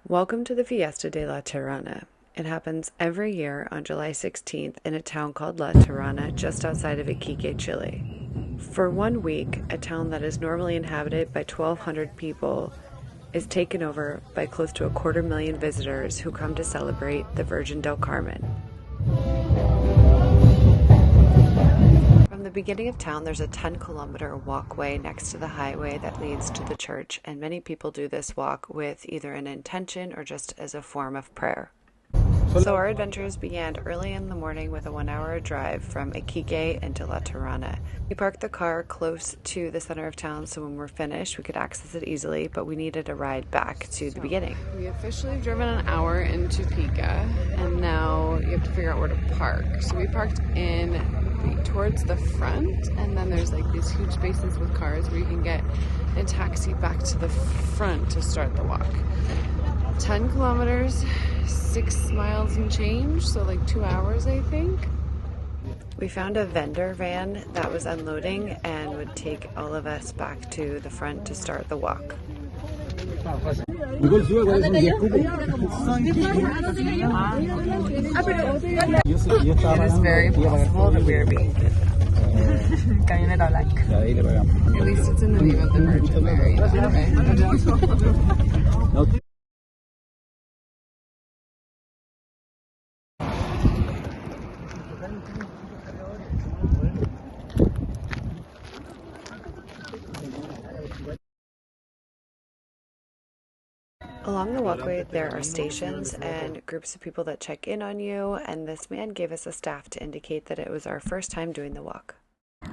Welcome to the Fiesta de la Tirana. It happens every year on July 16th in a town called La Tirana just outside of Iquique, Chile. For 1 week, a town that is normally inhabited by 1,200 people is taken over by close to 250,000 visitors who come to celebrate the Virgen del Carmen. From the beginning of town, there's a 10-kilometer walkway next to the highway that leads to the church, and many people do this walk with either an intention or just as a form of prayer. So our adventures began early in the morning with a 1-hour drive from Iquique into La Tirana. We parked the car close to the center of town, so when we're finished, we could access it easily, but we needed a ride back to the beginning. We officially have driven an hour into Iquique, and now you have to figure out where to park. So we parked towards the front, and then there's like these huge spaces with cars where you can get a taxi back to the front to start the walk. 10 kilometers, 6 miles and change, so like 2 hours, I think. We found a vendor van that was unloading and would take all of us back to the front to start the walk. It is very possible that we are being kidnapped. At least it's in the name of the Virgin Mary. Okay. Along the walkway, there are stations and groups of people that check in on you, and this man gave us a staff to indicate that it was our first time doing the walk.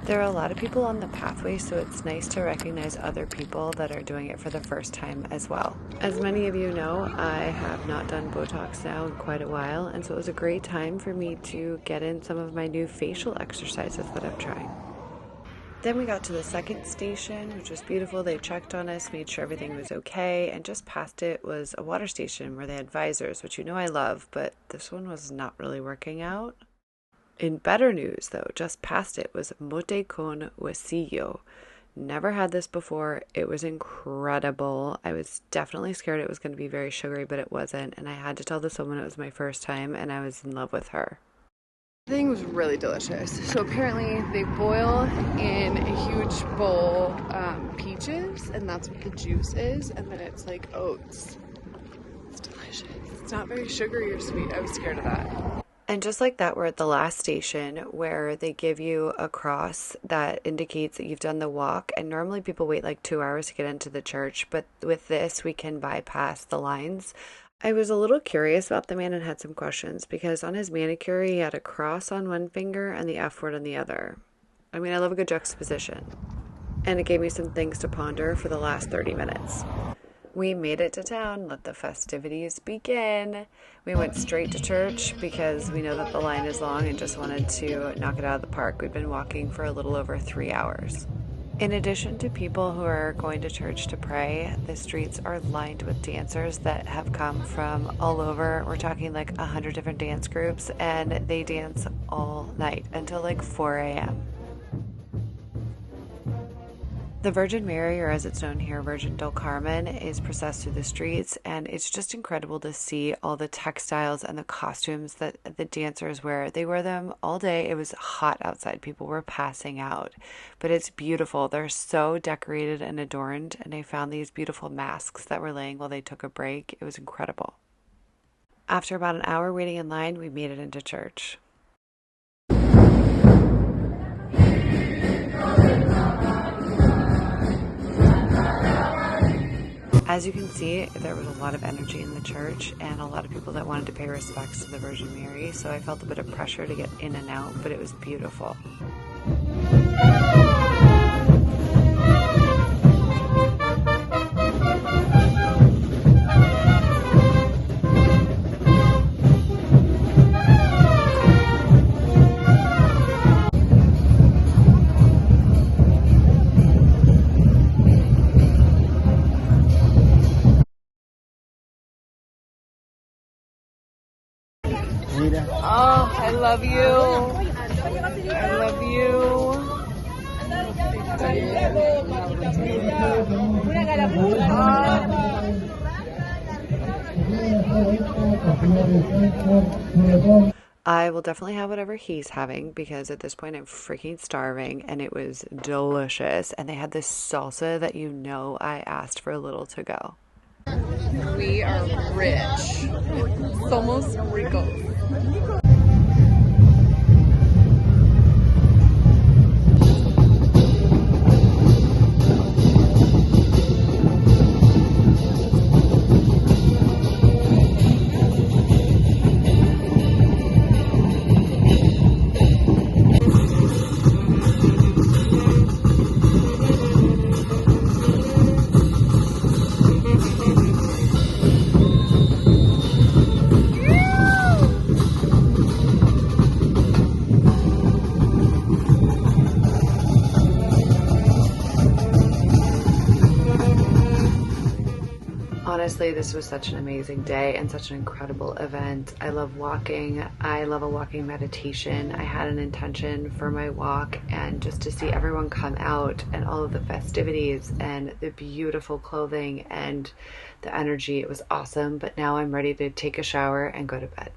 There are a lot of people on the pathway, so it's nice to recognize other people that are doing it for the first time as well. As many of you know, I have not done Botox now in quite a while, and so it was a great time for me to get in some of my new facial exercises that I'm trying. Then we got to the second station, which was beautiful. They checked on us, made sure everything was okay, and just past it was a water station where they had visors, which you know I love, but this one was not really working out. In better news, though, just past it was Mote con huessillo. Never had this before. It was incredible. I was definitely scared it was going to be very sugary, but it wasn't, and I had to tell this woman it was my first time, and I was in love with her. The thing was really delicious. So apparently they boil in a huge bowl peaches, and that's what the juice is, and then it's like oats. It's delicious. It's not very sugary or sweet. I was scared of that. And just like that, we're at the last station where they give you a cross that indicates that you've done the walk, and normally people wait like 2 hours to get into the church, but with this we can bypass the lines. I was a little curious about the man and had some questions because on his manicure he had a cross on one finger and the F word on the other. I mean, I love a good juxtaposition. And it gave me some things to ponder for the last 30 minutes. We made it to town, let the festivities begin. We went straight to church because we know that the line is long and just wanted to knock it out of the park. We'd been walking for a little over 3 hours. In addition to people who are going to church to pray, the streets are lined with dancers that have come from all over. We're talking like 100 different dance groups, and they dance all night until like 4 a.m. The Virgin Mary, or as it's known here, Virgen del Carmen, is processed through the streets, and it's just incredible to see all the textiles and the costumes that the dancers wear. They wear them all day. It was hot outside. People were passing out, but it's beautiful. They're so decorated and adorned, and I found these beautiful masks that were laying while they took a break. It was incredible. After about an hour waiting in line, we made it into church. As you can see, there was a lot of energy in the church and a lot of people that wanted to pay respects to the Virgin Mary, so I felt a bit of pressure to get in and out, but it was beautiful. Oh, I love you. I love you. I will definitely have whatever he's having because at this point I'm freaking starving, and it was delicious. And they had this salsa that I asked for a little to go. We are rich. Somos ricos. Honestly, this was such an amazing day and such an incredible event. I love walking. I love a walking meditation. I had an intention for my walk, and just to see everyone come out and all of the festivities and the beautiful clothing and the energy, it was awesome. But now I'm ready to take a shower and go to bed.